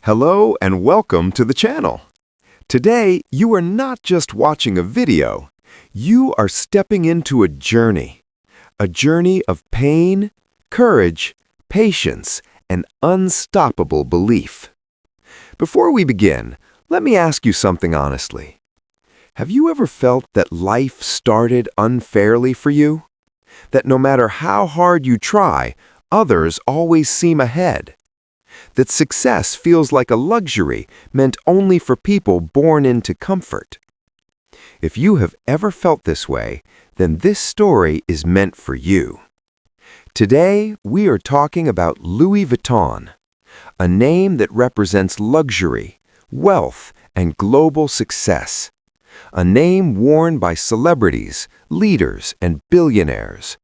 Hello and welcome to the channel. Today, you are not just watching a video. You are stepping into a journey of pain, courage, patience, and unstoppable belief. Before we begin, let me ask you something honestly. Have you ever felt that life started unfairly for you? That no matter how hard you try, others always seem ahead? That success feels like a luxury meant only for people born into comfort? If you have ever felt this way, then this story is meant for you. Today, we are talking about Louis Vuitton, a name that represents luxury, wealth, and global success. A name worn by celebrities, leaders, and billionaires.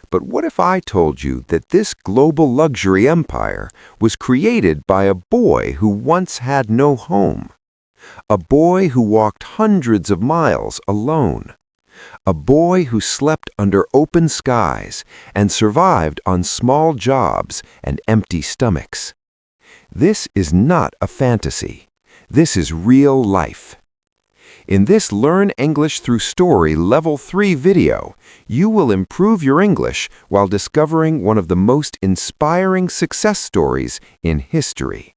But what if I told you that this global luxury empire was created by a boy who once had no home? A boy who walked hundreds of miles alone. A boy who slept under open skies and survived on small jobs and empty stomachs. This is not a fantasy. This is real life. In this Learn English Through Story Level 3 video, you will improve your English while discovering one of the most inspiring success stories in history.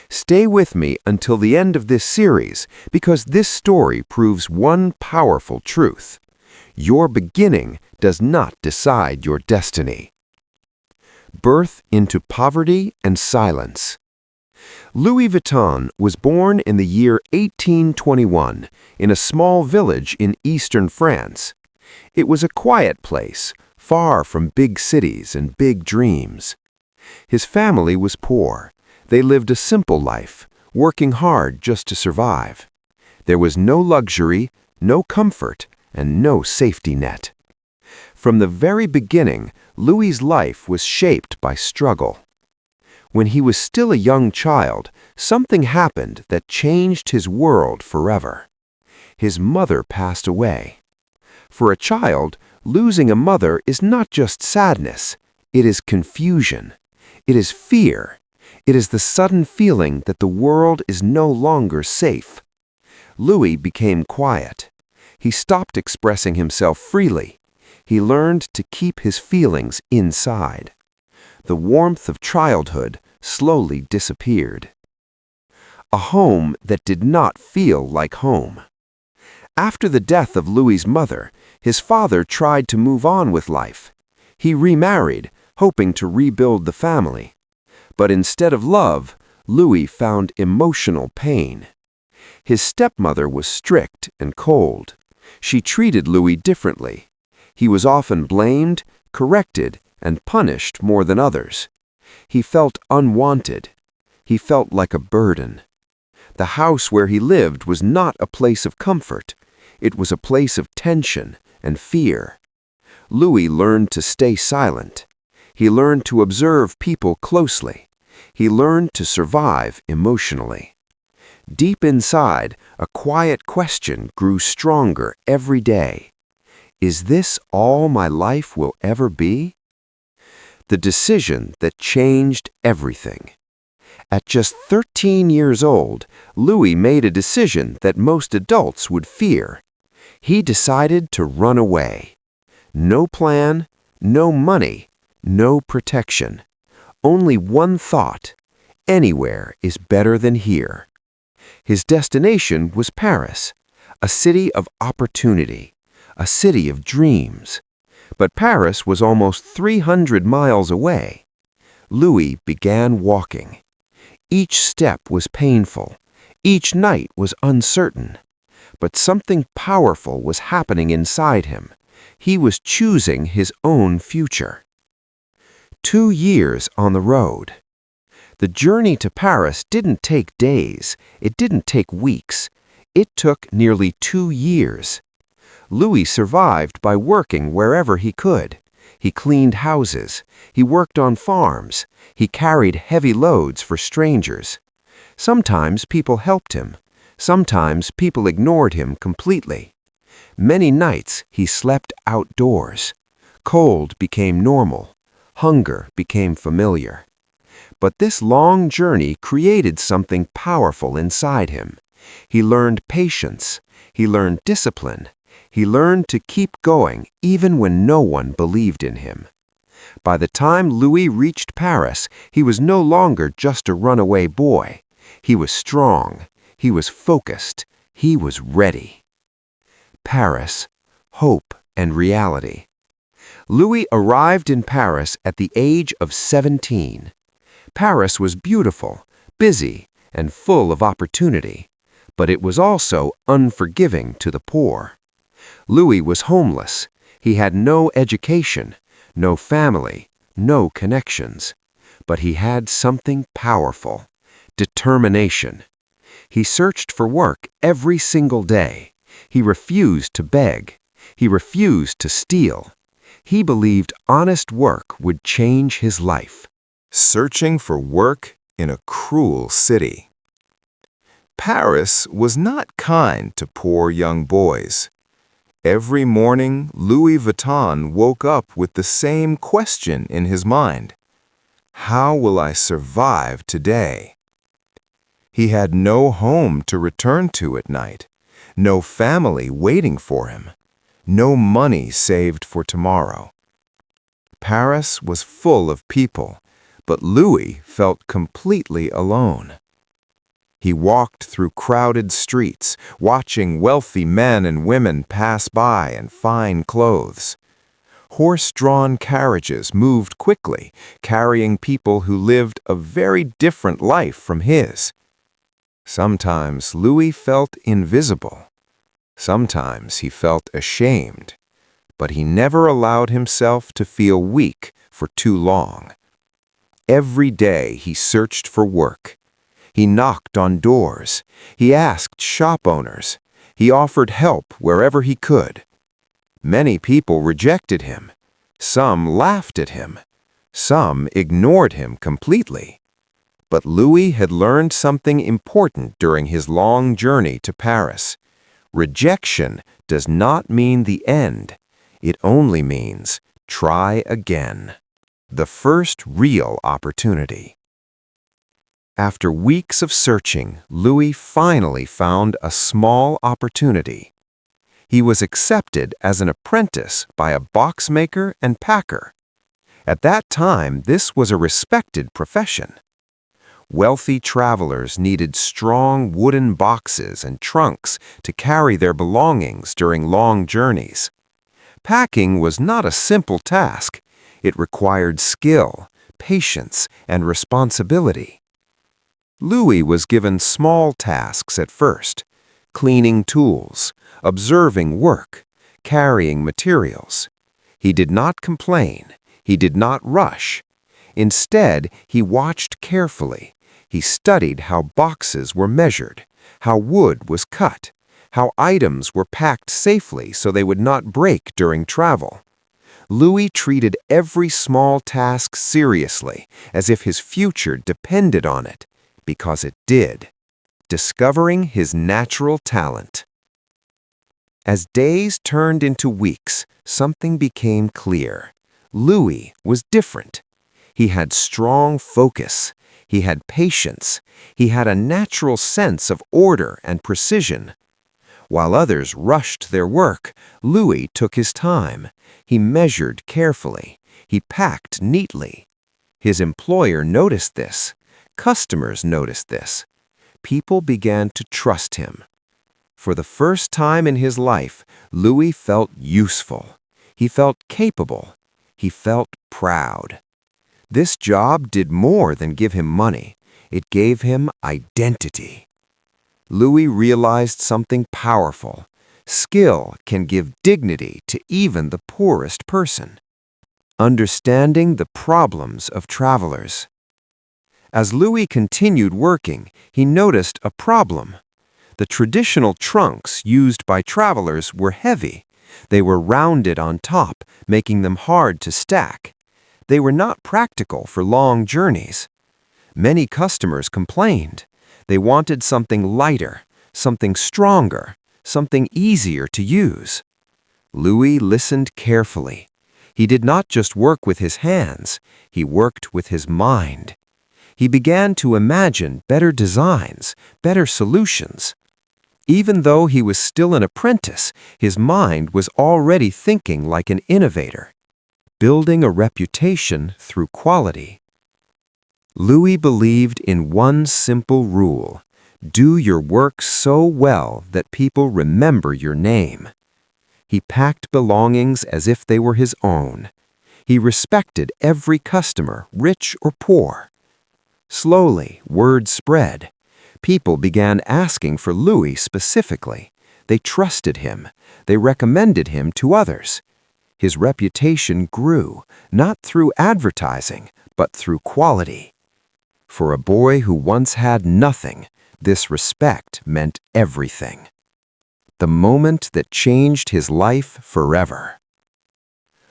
Stay with me until the end of this series because this story proves one powerful truth. Your beginning does not decide your destiny. Birth into poverty and silence. Louis Vuitton was born in the year 1821 in a small village in eastern France. It was a quiet place, far from big cities and big dreams. His family was poor. They lived a simple life, working hard just to survive. There was no luxury, no comfort, and no safety net. From the very beginning, Louis's life was shaped by struggle. When he was still a young child, something happened that changed his world forever. His mother passed away. For a child, losing a mother is not just sadness. It is confusion. It is fear. It is the sudden feeling that the world is no longer safe. Louis became quiet. He stopped expressing himself freely. He learned to keep his feelings inside. The warmth of childhood slowly disappeared. A home that did not feel like home. After the death of Louis's mother, his father tried to move on with life. He remarried, hoping to rebuild the family. But instead of love, Louis found emotional pain. His stepmother was strict and cold. She treated Louis differently. He was often blamed, corrected, and punished more than others. He felt unwanted. He felt like a burden. The house where he lived was not a place of comfort. It was a place of tension and fear. Louis learned to stay silent. He learned to observe people closely. He learned to survive emotionally. Deep inside, a quiet question grew stronger every day. Is this all my life will ever be? The decision that changed everything. At just 13 years old, Louis made a decision that most adults would fear. He decided to run away. No plan, no money, no protection. Only one thought: anywhere is better than here. His destination was Paris, a city of opportunity, a city of dreams. But Paris was almost 300 miles away. Louis began walking. Each step was painful. Each night was uncertain. But something powerful was happening inside him. He was choosing his own future. 2 years on the road. The journey to Paris didn't take days. It didn't take weeks. It took nearly 2 years. Louis survived by working wherever he could. He cleaned houses. He worked on farms. He carried heavy loads for strangers. Sometimes people helped him. Sometimes people ignored him completely. Many nights he slept outdoors. Cold became normal. Hunger became familiar. But this long journey created something powerful inside him. He learned patience. He learned discipline. He learned to keep going even when no one believed in him. By the time Louis reached Paris, he was no longer just a runaway boy. He was strong. He was focused. He was ready. Paris, hope and reality. Louis arrived in Paris at the age of 17. Paris was beautiful, busy, and full of opportunity, but it was also unforgiving to the poor. Louis was homeless. He had no education, no family, no connections. But he had something powerful: determination. He searched for work every single day. He refused to beg. He refused to steal. He believed honest work would change his life. Searching for work in a cruel city. Paris was not kind to poor young boys. Every morning, Louis Vuitton woke up with the same question in his mind: how will I survive today? He had no home to return to at night, no family waiting for him, no money saved for tomorrow. Paris was full of people, but Louis felt completely alone. He walked through crowded streets, watching wealthy men and women pass by in fine clothes. Horse-drawn carriages moved quickly, carrying people who lived a very different life from his. Sometimes Louis felt invisible. Sometimes he felt ashamed. But he never allowed himself to feel weak for too long. Every day he searched for work. He knocked on doors. He asked shop owners. He offered help wherever he could. Many people rejected him. Some laughed at him. Some ignored him completely. But Louis had learned something important during his long journey to Paris. Rejection does not mean the end. It only means try again. The first real opportunity. After weeks of searching, Louis finally found a small opportunity. He was accepted as an apprentice by a boxmaker and packer. At that time, this was a respected profession. Wealthy travelers needed strong wooden boxes and trunks to carry their belongings during long journeys. Packing was not a simple task. It required skill, patience, and responsibility. Louis was given small tasks at first: cleaning tools, observing work, carrying materials. He did not complain. He did not rush. Instead, he watched carefully. He studied how boxes were measured, how wood was cut, how items were packed safely so they would not break during travel. Louis treated every small task seriously, as if his future depended on it, because it did. Discovering his natural talent. As days turned into weeks, something became clear. Louis was different. He had strong focus. He had patience. He had a natural sense of order and precision. While others rushed their work, Louis took his time. He measured carefully. He packed neatly. His employer noticed this. Customers noticed this. People began to trust him. For the first time in his life, Louis felt useful. He felt capable. He felt proud. This job did more than give him money. It gave him identity. Louis realized something powerful. Skill can give dignity to even the poorest person. Understanding the problems of travelers. As Louis continued working, he noticed a problem. The traditional trunks used by travelers were heavy. They were rounded on top, making them hard to stack. They were not practical for long journeys. Many customers complained. They wanted something lighter, something stronger, something easier to use. Louis listened carefully. He did not just work with his hands, he worked with his mind. He began to imagine better designs, better solutions. Even though he was still an apprentice, his mind was already thinking like an innovator, building a reputation through quality. Louis believed in one simple rule: do your work so well that people remember your name. He packed belongings as if they were his own. He respected every customer, rich or poor. Slowly, word spread. People began asking for Louis specifically. They trusted him. They recommended him to others. His reputation grew, not through advertising, but through quality. For a boy who once had nothing, this respect meant everything. The moment that changed his life forever.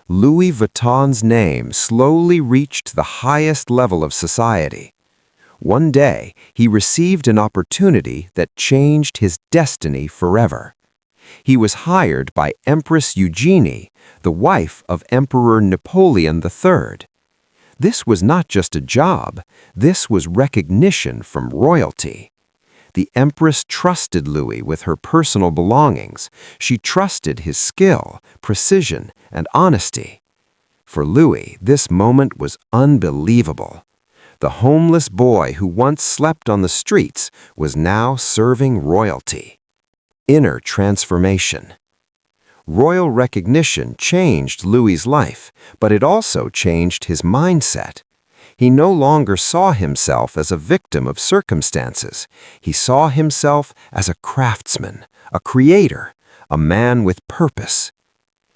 Louis Vuitton's name slowly reached the highest level of society. One day, he received an opportunity that changed his destiny forever. He was hired by Empress Eugenie, the wife of Emperor Napoleon III. This was not just a job, this was recognition from royalty. The Empress trusted Louis with her personal belongings. She trusted his skill, precision, and honesty. For Louis, this moment was unbelievable. The homeless boy who once slept on the streets was now serving royalty. Inner transformation. Royal recognition changed Louis's life, but it also changed his mindset. He no longer saw himself as a victim of circumstances. He saw himself as a craftsman, a creator, a man with purpose.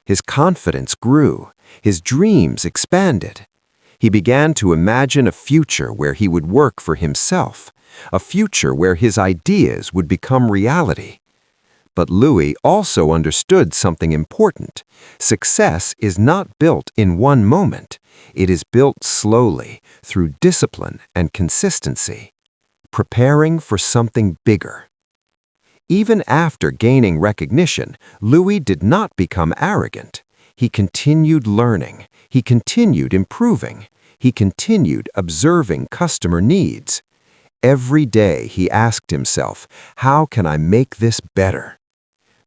His confidence grew. His dreams expanded. He began to imagine a future where he would work for himself, a future where his ideas would become reality. But Louis also understood something important. Success is not built in one moment. It is built slowly, through discipline and consistency, preparing for something bigger. Even after gaining recognition, Louis did not become arrogant. He continued learning. He continued improving. He continued observing customer needs. Every day he asked himself, how can I make this better?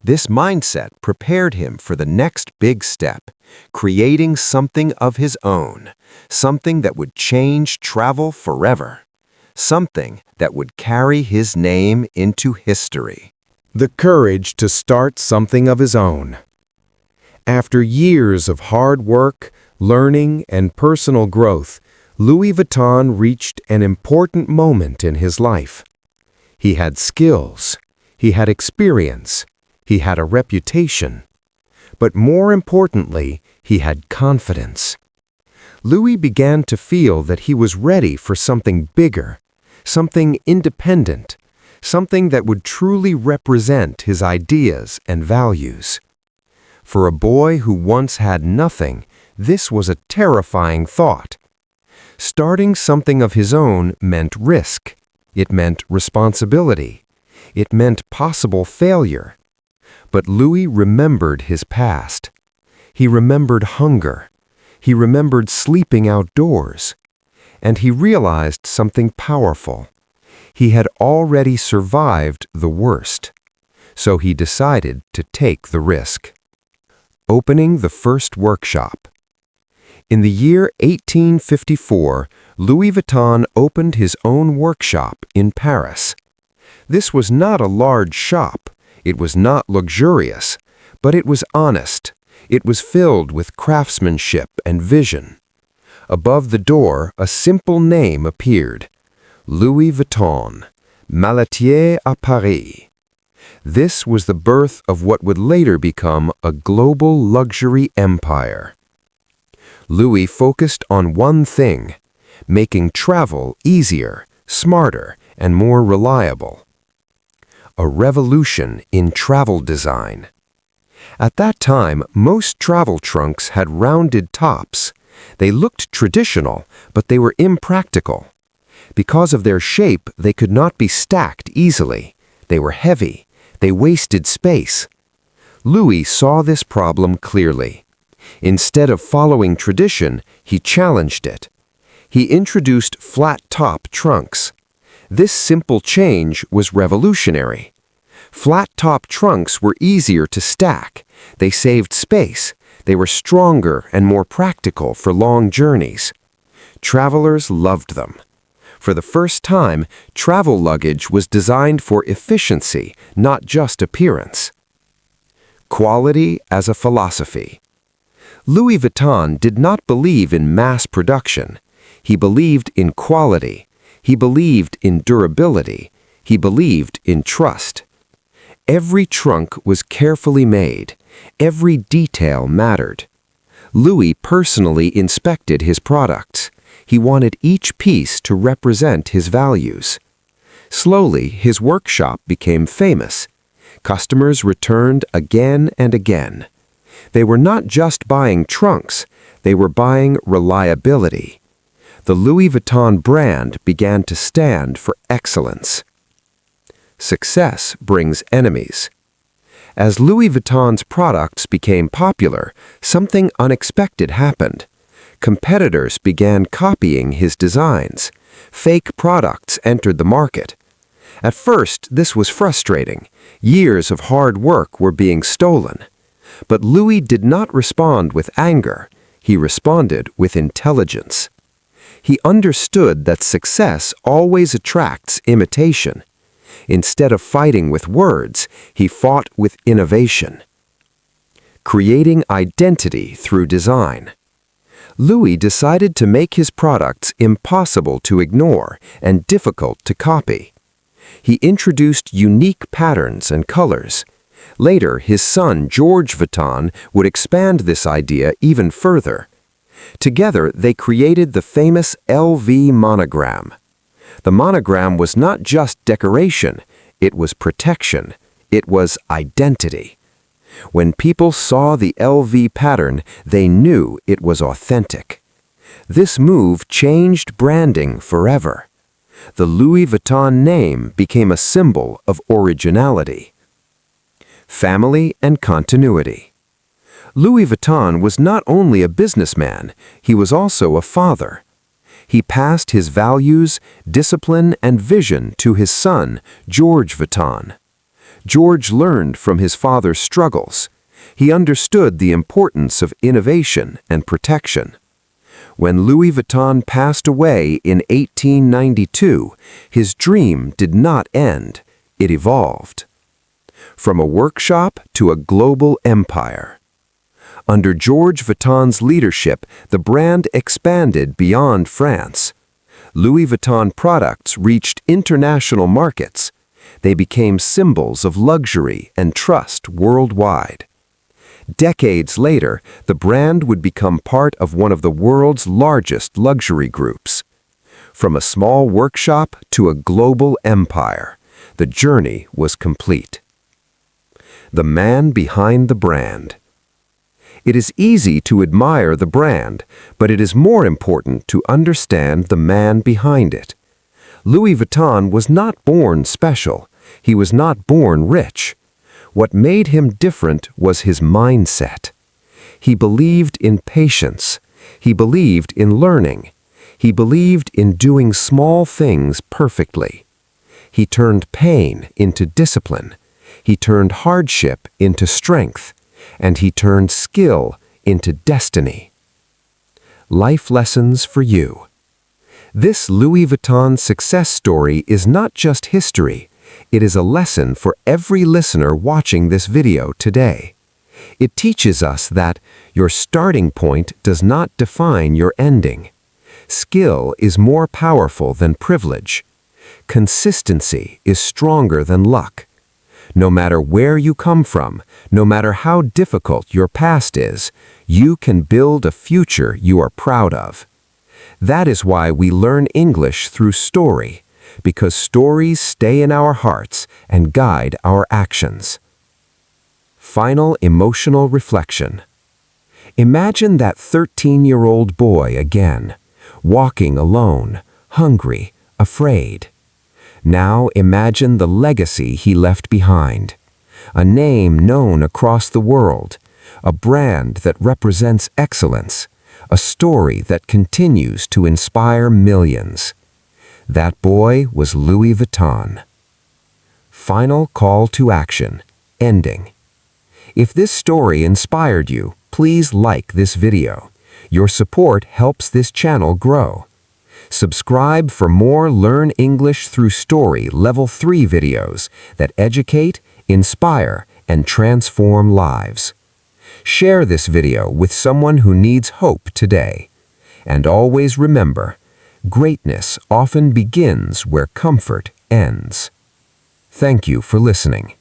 This mindset prepared him for the next big step, creating something of his own, something that would change travel forever, something that would carry his name into history. The courage to start something of his own. After years of hard work, learning, and personal growth, Louis Vuitton reached an important moment in his life. He had skills, he had experience, he had a reputation, but more importantly, he had confidence. Louis began to feel that he was ready for something bigger, something independent, something that would truly represent his ideas and values. For a boy who once had nothing, this was a terrifying thought. Starting something of his own meant risk. It meant responsibility. It meant possible failure. But Louis remembered his past. He remembered hunger. He remembered sleeping outdoors. And he realized something powerful. He had already survived the worst. So he decided to take the risk. Opening the first workshop. In the year 1854, Louis Vuitton opened his own workshop in Paris. This was not a large shop. It was not luxurious, but it was honest. It was filled with craftsmanship and vision. Above the door, a simple name appeared: Louis Vuitton, Malatier à Paris. This was the birth of what would later become a global luxury empire. Louis focused on one thing: making travel easier, smarter, and more reliable. A revolution in travel design. At that time, most travel trunks had rounded tops. They looked traditional, but they were impractical. Because of their shape, they could not be stacked easily. They were heavy. They wasted space. Louis saw this problem clearly. Instead of following tradition, he challenged it. He introduced flat-top trunks. This simple change was revolutionary. Flat-top trunks were easier to stack. They saved space. They were stronger and more practical for long journeys. Travelers loved them. For the first time, travel luggage was designed for efficiency, not just appearance. Quality as a philosophy. Louis Vuitton did not believe in mass production. He believed in quality. He believed in durability. He believed in trust. Every trunk was carefully made. Every detail mattered. Louis personally inspected his products. He wanted each piece to represent his values. Slowly, his workshop became famous. Customers returned again and again. They were not just buying trunks, they were buying reliability. The Louis Vuitton brand began to stand for excellence. Success brings enemies. As Louis Vuitton's products became popular, something unexpected happened. Competitors began copying his designs. Fake products entered the market. At first, this was frustrating. Years of hard work were being stolen. But Louis did not respond with anger. He responded with intelligence. He understood that success always attracts imitation. Instead of fighting with words, he fought with innovation. Creating identity through design. Louis decided to make his products impossible to ignore and difficult to copy. He introduced unique patterns and colors. Later, his son, George Vuitton, would expand this idea even further. Together, they created the famous LV monogram. The monogram was not just decoration, it was protection, it was identity. When people saw the LV pattern, they knew it was authentic. This move changed branding forever. The Louis Vuitton name became a symbol of originality. Family and continuity. Louis Vuitton was not only a businessman, he was also a father. He passed his values, discipline, and vision to his son, George Vuitton. George learned from his father's struggles. He understood the importance of innovation and protection. When Louis Vuitton passed away in 1892, his dream did not end, it evolved. From a workshop to a global empire. Under George Vuitton's leadership, the brand expanded beyond France. Louis Vuitton products reached international markets. They became symbols of luxury and trust worldwide. Decades later, the brand would become part of one of the world's largest luxury groups. From a small workshop to a global empire, the journey was complete. The man behind the brand. It is easy to admire the brand, but it is more important to understand the man behind it. Louis Vuitton was not born special. He was not born rich. What made him different was his mindset. He believed in patience. He believed in learning. He believed in doing small things perfectly. He turned pain into discipline. He turned hardship into strength. And he turned skill into destiny. Life lessons for you. This Louis Vuitton success story is not just history, it is a lesson for every listener watching this video today. It teaches us that your starting point does not define your ending. Skill is more powerful than privilege. Consistency is stronger than luck. No matter where you come from, no matter how difficult your past is, you can build a future you are proud of. That is why we learn English through story, because stories stay in our hearts and guide our actions. Final emotional reflection. Imagine that 13-year-old boy again, walking alone, hungry, afraid. Now imagine the legacy he left behind. A name known across the world, a brand that represents excellence, a story that continues to inspire millions. That boy was Louis Vuitton. Final call to action. Ending. If this story inspired you, please like this video. Your support helps this channel grow. Subscribe for more Learn English Through Story Level 3 videos that educate, inspire, and transform lives. Share this video with someone who needs hope today. And always remember, greatness often begins where comfort ends. Thank you for listening.